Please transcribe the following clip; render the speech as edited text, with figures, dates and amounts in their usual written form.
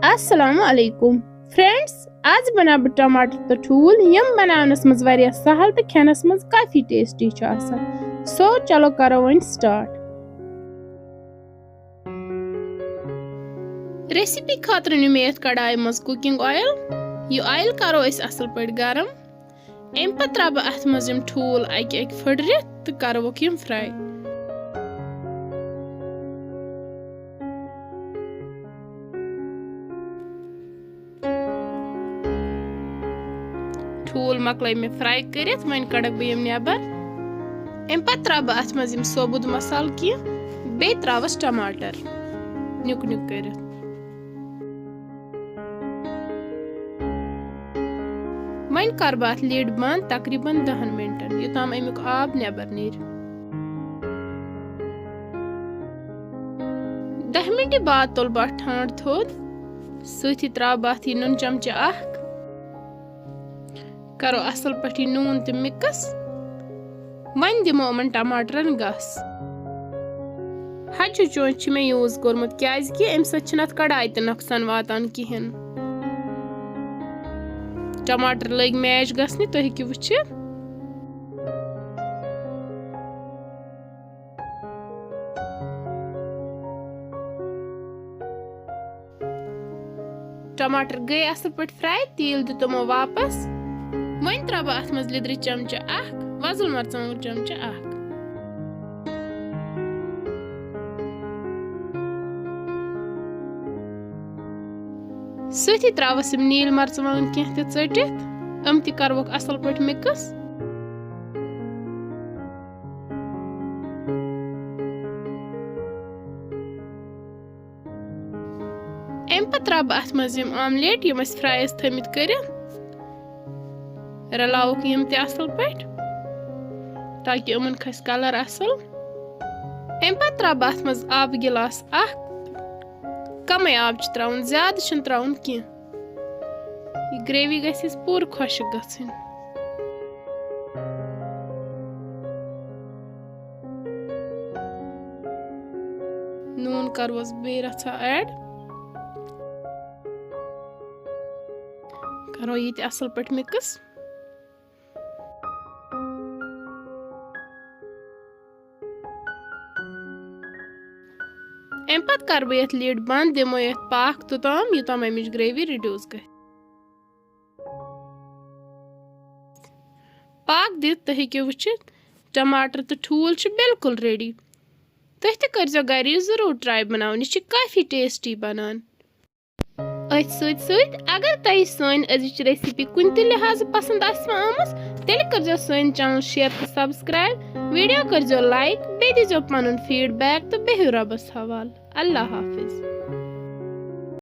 अस्सलाम वालेकुम फ्रेंड्स, आज बना बह टमाटर तो ठूल यम बनावनस मज वारिया सहल तो खेनस मज काफी टेस्टी छ आसान। सो चलो करो वन स्टार्ट। रेसिपी खातर नी मे कड़ाई मज कुकिंग ऑयल। ये ऑयल करो अस असल पट गरम। एम पत त्रा बह अथ मज यम ठूल अक अक फुड़रित तो करवोक यम फ्राई। ठूल मकल मे फ्राई कर वन कड़क बह नबर। अम पत त्रा बह अथ मज सोबुत मसाल की बे त्रावस टमाटर नुक नुक कर। वन कर बह अथ लीड बंद तकरीबन 10 मिनटन योताम अमुक आब नबर नीर। 10 मिनट बाद तुल बह ठांड थोद सथी त्रा बह अथ नून चमचा अख। करो असल पटी नून तो मिक्स। वन दिमो अमन टमाटरन गस। हचु चोंच मे यूज कोरमुत क्याज कि अम सत छन अथ कड़ाई ते नुकसान वातान किहन। टमाटर लग मैश गसने तो हेकि वुचित। टमाटर गए असल पट फ्राई तेल दितमो वापस। वन त्रा बह अथ मज लिद्र चमचा अख वजुल मरचांगुल चमचा अख। सथी त्रावस नील मरचांगुल कह ते चटित अम ति करवोक असल पट मिक्स। अम पत त्रा बह अथ मज ऑमलेट यम अस फ्राई थमित करित रलावक यम ते असल पट ताकि यमन खस कलर असल। अम पत त्रा बह अथ मज आब गिलास अख। कम आब त्राउन ज्यादा छन त्राउन की। ये ग्रेवी गस पूर खुशक गसिन। नून करवस बे रचा ऐड। करो ये असल पट मिक्स। अम पत कर बह यथ लीड बंद दिमो यथ पाक तोताम योताम अमिच ग्रेवी रिड्यूस गई। पाक दित तो हेकियो वुचित टमाटर तो ठूल छ बिल्कुल रेडी। तुह ते करजो घर जरूर ट्राई बनावन, यह काफी टेस्टी बनान। अथ सत अगर तुह सन अजिच रेसिपी कुन ते लिहाज पसंद आमस तेल करजो सन चैनल शेयर तो सब्सक्राइब। वीडियो करजो लाइक बे दीजो पनुन फीडबैक तो बेहु रबस हवाल। अल्लाह हाफिज।